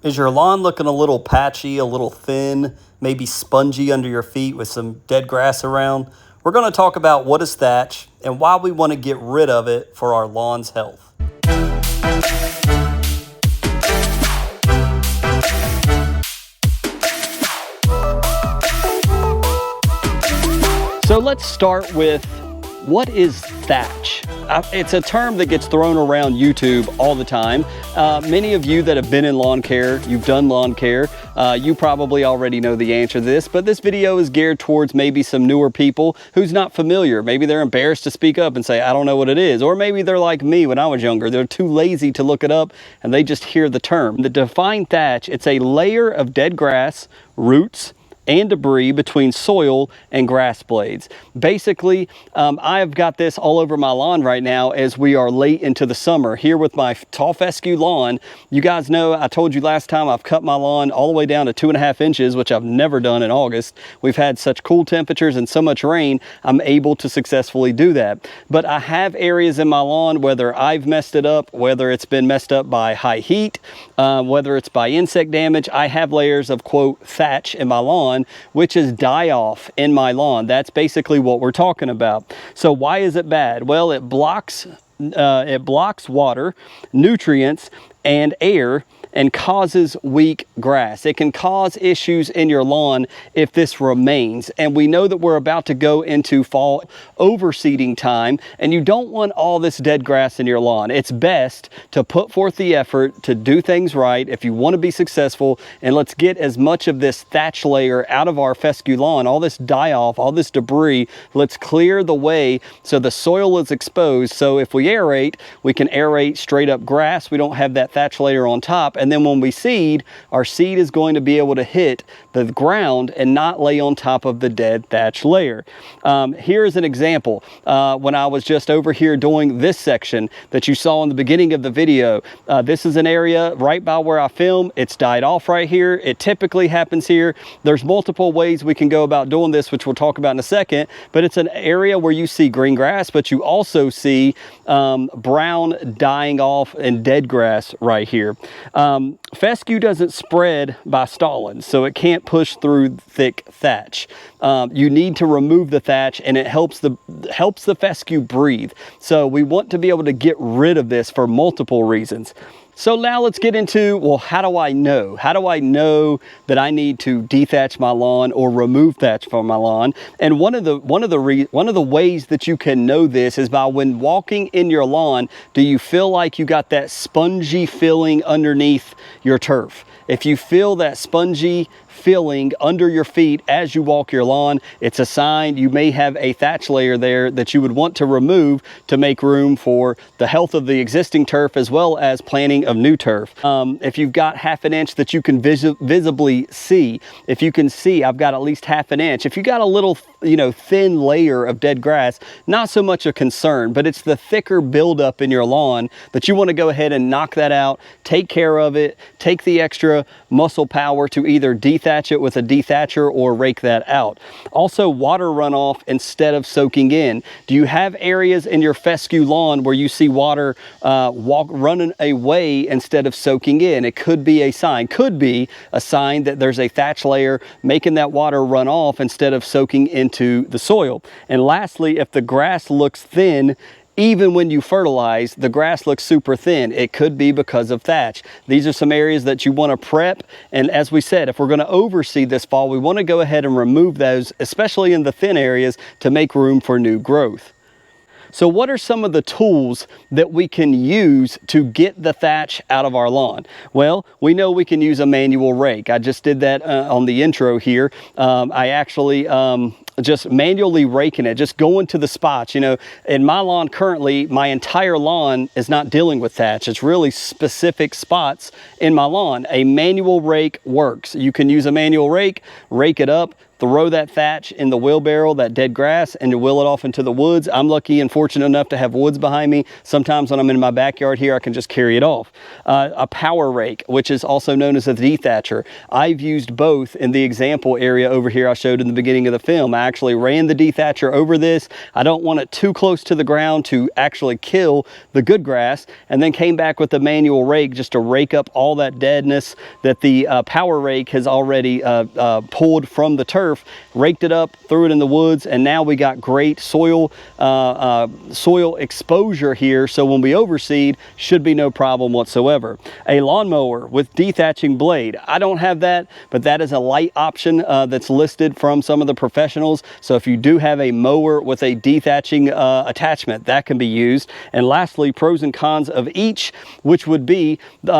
Is your lawn looking a little patchy, a little thin, maybe spongy under your feet with some dead grass around? We're going to talk about what is thatch and why we want to get rid of it for our lawn's health. So let's start with, what is thatch? It's a term that gets thrown around YouTube all the time. Many of you that have been in lawn care, you've done lawn care, you probably already know the answer to this, but this video is geared towards maybe some newer people who's not familiar. Maybe they're embarrassed to speak up and say, I don't know what it is. Or maybe they're like me when I was younger. They're too lazy to look it up and they just hear the term. To define thatch, it's a layer of dead grass, roots, and debris between soil and grass blades. Basically, I've got this all over my lawn right now as we are late into the summer. Here with my tall fescue lawn, you guys know I told you last time I've cut my lawn all the way down to 2.5 inches, which I've never done in August. We've had such cool temperatures and so much rain, I'm able to successfully do that. But I have areas in my lawn, whether I've messed it up, whether it's been messed up by high heat, whether it's by insect damage, I have layers of, quote, thatch in my lawn, which is die-off in my lawn. That's basically what we're talking about. So why is it bad? Well, it blocks water, nutrients, and air, and causes weak grass. It can cause issues in your lawn if this remains. And we know that we're about to go into fall overseeding time, and you don't want all this dead grass in your lawn. It's best to put forth the effort to do things right if you want to be successful, and let's get as much of this thatch layer out of our fescue lawn, all this die-off, all this debris. Let's clear the way so the soil is exposed, so if we aerate, we can aerate straight up grass. We don't have that thatch layer on top. And then when we seed, our seed is going to be able to hit the ground and not lay on top of the dead thatch layer. Here's an example. When I was just over here doing this section that you saw in the beginning of the video, this is an area right by where I film. It's died off right here. It typically happens here. There's multiple ways we can go about doing this, which we'll talk about in a second, but it's an area where you see green grass, but you also see brown dying off and dead grass right here. Fescue doesn't spread by stolons, so it can't push through thick thatch. You need to remove the thatch, and it helps the fescue breathe. So we want to be able to get rid of this for multiple reasons. So now let's get into, well, how do I know? How do I know that I need to dethatch my lawn or remove thatch from my lawn? And one of the ways that you can know this is by, when walking in your lawn, do you feel like you got that spongy feeling underneath your turf? If you feel that spongy feeling under your feet as you walk your lawn, it's a sign you may have a thatch layer there that you would want to remove to make room for the health of the existing turf as well as planting of new turf. If you've got 1/2 inch that you can visibly see, if you can see I've got at least 1/2 inch, if you got a little thin layer of dead grass, not so much a concern, but it's the thicker buildup in your lawn that you want to go ahead and knock that out, take care of it, take the extra muscle power to either dethatch it with a dethatcher or rake that out. Also, water runoff instead of soaking in. Do you have areas in your fescue lawn where you see water running away instead of soaking in? It could be a sign, that there's a thatch layer making that water run off instead of soaking into the soil. And lastly, if the grass looks thin, even when you fertilize, the grass looks super thin. It could be because of thatch. These are some areas that you want to prep. And as we said, if we're going to overseed this fall, we want to go ahead and remove those, especially in the thin areas, to make room for new growth. So what are some of the tools that we can use to get the thatch out of our lawn? Well, we know we can use a manual rake. I just did that on the intro here. I actually just manually raking it, just going to the spots. In my lawn currently, my entire lawn is not dealing with thatch. It's really specific spots in my lawn. A manual rake works. You can use a manual rake, rake it up, throw that thatch in the wheelbarrow, that dead grass, and you wheel it off into the woods. I'm lucky and fortunate enough to have woods behind me. Sometimes when I'm in my backyard here, I can just carry it off. A power rake, which is also known as a dethatcher. I've used both in the example area over here I showed in the beginning of the film. I actually ran the dethatcher over this. I don't want it too close to the ground to actually kill the good grass, and then came back with the manual rake just to rake up all that deadness that the power rake has already pulled from the turf, raked it up, threw it in the woods, and now we got great soil exposure here, so when we overseed, should be no problem whatsoever. A lawnmower with dethatching blade. I don't have that, but that is a light option that's listed from some of the professionals. So if you do have a mower with a dethatching attachment, that can be used. And lastly, pros and cons of each, which would be the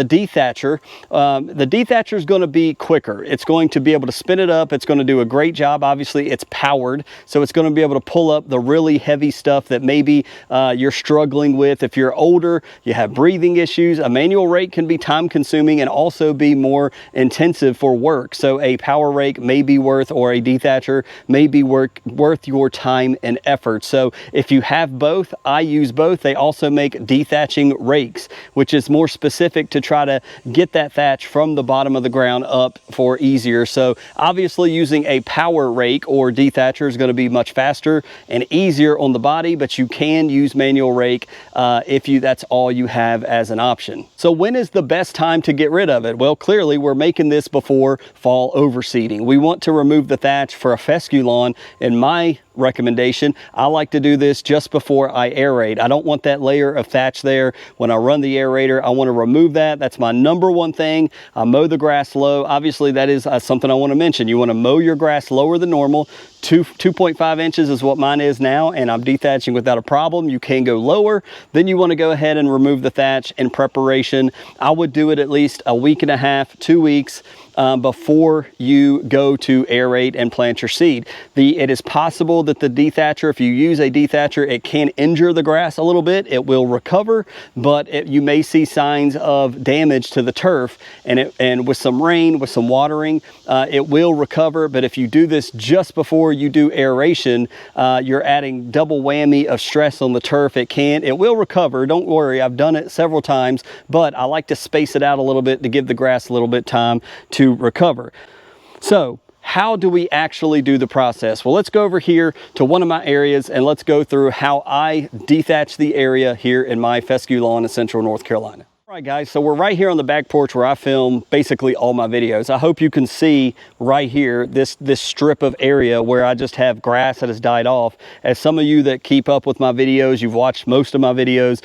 dethatcher. The dethatcher is going to be quicker. It's going to be able to spin it up. It's going to do a great job. Obviously, it's powered, so it's going to be able to pull up the really heavy stuff that maybe you're struggling with. If you're older, you have breathing issues, a manual rake can be time consuming and also be more intensive for work. So a power rake may be worth, or a dethatcher may be worth your time and effort. So if you have both, I use both. They also make dethatching rakes, which is more specific to try to get that thatch from the bottom of the ground up for easier. So obviously using a power rake or dethatcher is going to be much faster and easier on the body, but you can use manual rake if that's all you have as an option. So when is the best time to get rid of it? Well, clearly we're making this before fall overseeding. We want to remove the thatch for a fescue lawn. In my recommendation, I like to do this just before I aerate. I don't want that layer of thatch there. When I run the aerator, I want to remove that. That's my number one thing. I mow the grass low. Obviously, that is something I want to mention. You want to mow your grass lower than normal. 2.5 inches is what mine is now, and I'm dethatching without a problem. You can go lower. Then you want to go ahead and remove the thatch in preparation. I would do it at least a week and a half, 2 weeks before you go to aerate and plant your seed. It is possible that the dethatcher, if you use a dethatcher, it can injure the grass a little bit. It will recover, but you may see signs of damage to the turf, and with some rain, with some watering, it will recover. But if you do this just before you do aeration, you're adding double whammy of stress on the turf. It will recover. Don't worry, I've done it several times, but I like to space it out a little bit to give the grass a little bit time to recover. So how do we actually do the process? Well, let's go over here to one of my areas and let's go through how I dethatch the area here in my fescue lawn in Central North Carolina. All right, guys, so we're right here on the back porch where I film basically all my videos. I hope you can see right here this strip of area where I just have grass that has died off. As some of you that keep up with my videos, you've watched most of my videos,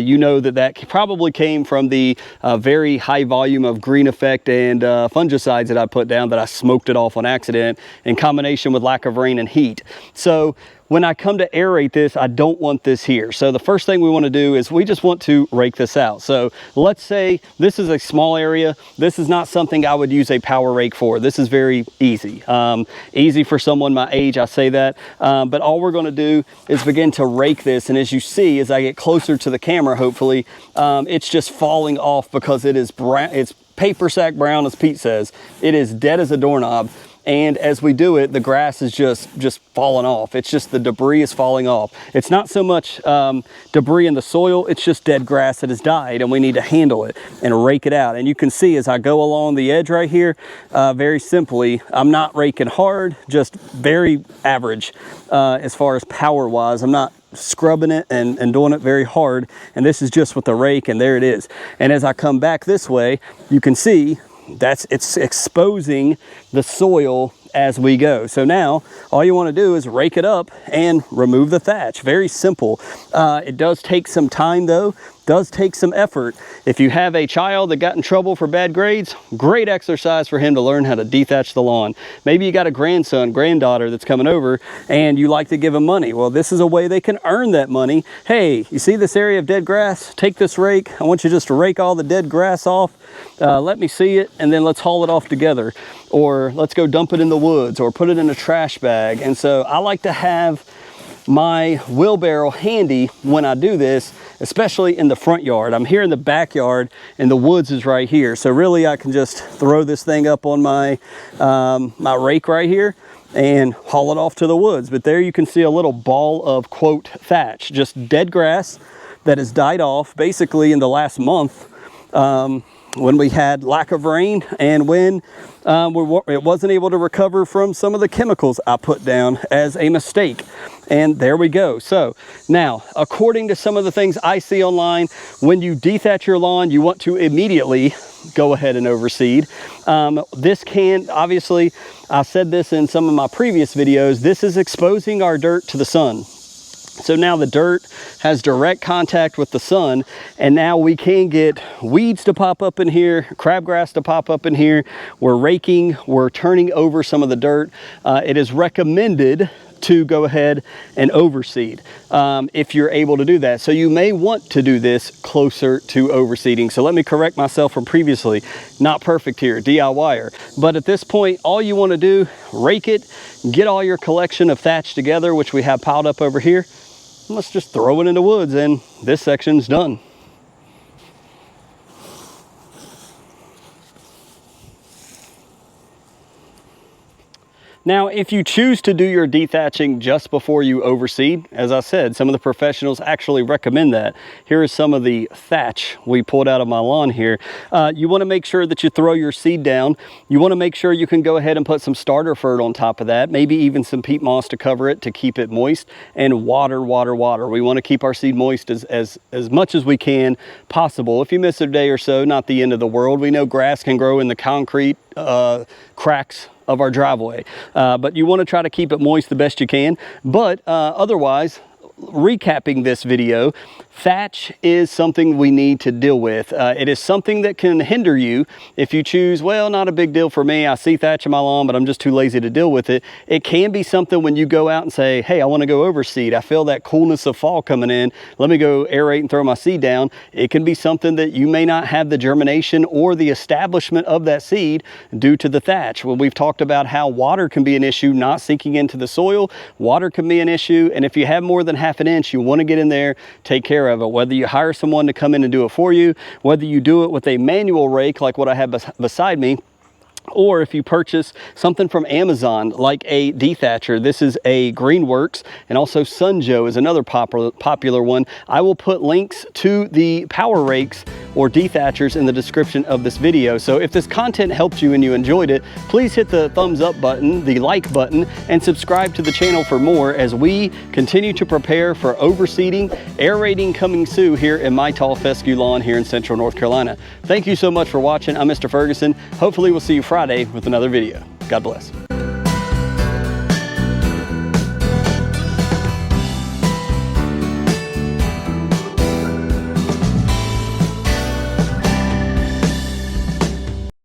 you know that probably came from the very high volume of green effect and fungicides that I put down, that I smoked it off on accident in combination with lack of rain and heat. So when I come to aerate this, I don't want this here. So the first thing we want to do is we just want to rake this out. So let's say this is a small area. This is not something I would use a power rake for. This is very easy. Easy for someone my age, I say that. But all we're going to do is begin to rake this. And as you see, as I get closer to the camera, hopefully, it's just falling off because it is brown. It's paper sack brown, as Pete says. It is dead as a doorknob. And as we do it, the grass is just falling off. It's just the debris is falling off. It's not so much debris in the soil, it's just dead grass that has died, and we need to handle it and rake it out. And you can see as I go along the edge right here, very simply, I'm not raking hard, just very average as far as power wise. I'm not scrubbing it and doing it very hard. And this is just with the rake, and there it is. And as I come back this way, you can see it's exposing the soil as we go. So now all you want to do is rake it up and remove the thatch. Very simple. It does take some time though, does take some effort. If you have a child that got in trouble for bad grades, great exercise for him to learn how to dethatch the lawn. Maybe you got a grandson, granddaughter that's coming over and you like to give them money. Well, this is a way they can earn that money. Hey, you see this area of dead grass? Take this rake. I want you just to rake all the dead grass off. Let me see it, and then let's haul it off together. Or let's go dump it in the woods or put it in a trash bag. And so I like to have my wheelbarrow handy when I do this, especially in the front yard. I'm here in the backyard and the woods is right here. So really I can just throw this thing up on my, my rake right here and haul it off to the woods. But there you can see a little ball of, quote, thatch, just dead grass that has died off basically in the last month, when we had lack of rain and when it wasn't able to recover from some of the chemicals I put down as a mistake. And there we go. So now, according to some of the things I see online, when you dethatch your lawn, you want to immediately go ahead and overseed. This can, obviously, I said this in some of my previous videos, this is exposing our dirt to the sun. So now the dirt has direct contact with the sun, and now we can get weeds to pop up in here, crabgrass to pop up in here. We're raking, we're turning over some of the dirt. It is recommended to go ahead and overseed if you're able to do that. So you may want to do this closer to overseeding. So let me correct myself from previously. Not perfect here, DIYer. But at this point, all you want to do, rake it, get all your collection of thatch together, which we have piled up over here. Let's just throw it in the woods and this section's done. Now, if you choose to do your dethatching just before you overseed, as I said, some of the professionals actually recommend that. Here is some of the thatch we pulled out of my lawn here. You want to make sure that you throw your seed down. You want to make sure you can go ahead and put some starter fert on top of that, maybe even some peat moss to cover it to keep it moist, and water, water, water. We want to keep our seed moist as much as we can possible. If you miss a day or so, not the end of the world. We know grass can grow in the concrete cracks of our driveway, but you want to try to keep it moist the best you can. But otherwise, recapping this video, thatch is something we need to deal with. It is something that can hinder you if you choose, well, not a big deal for me. I see thatch in my lawn, but I'm just too lazy to deal with it. It can be something when you go out and say, hey, I want to go overseed. I feel that coolness of fall coming in. Let me go aerate and throw my seed down. It can be something that you may not have the germination or the establishment of that seed due to the thatch. Well, we've talked about how water can be an issue, not sinking into the soil. Water can be an issue. And if you have more than half an inch, you want to get in there, take care of it. Whether you hire someone to come in and do it for you, whether you do it with a manual rake like what I have beside me, or if you purchase something from Amazon like a dethatcher. This is a Greenworks, and also Sunjoe is another popular one. I will put links to the power rakes or dethatchers in the description of this video. So if this content helped you and you enjoyed it, please hit the thumbs up button, the like button, and subscribe to the channel for more as we continue to prepare for overseeding, aerating coming soon here in my tall fescue lawn here in Central North Carolina. Thank you so much for watching. I'm Mr. Ferguson. Hopefully we'll see you Friday with another video. God bless.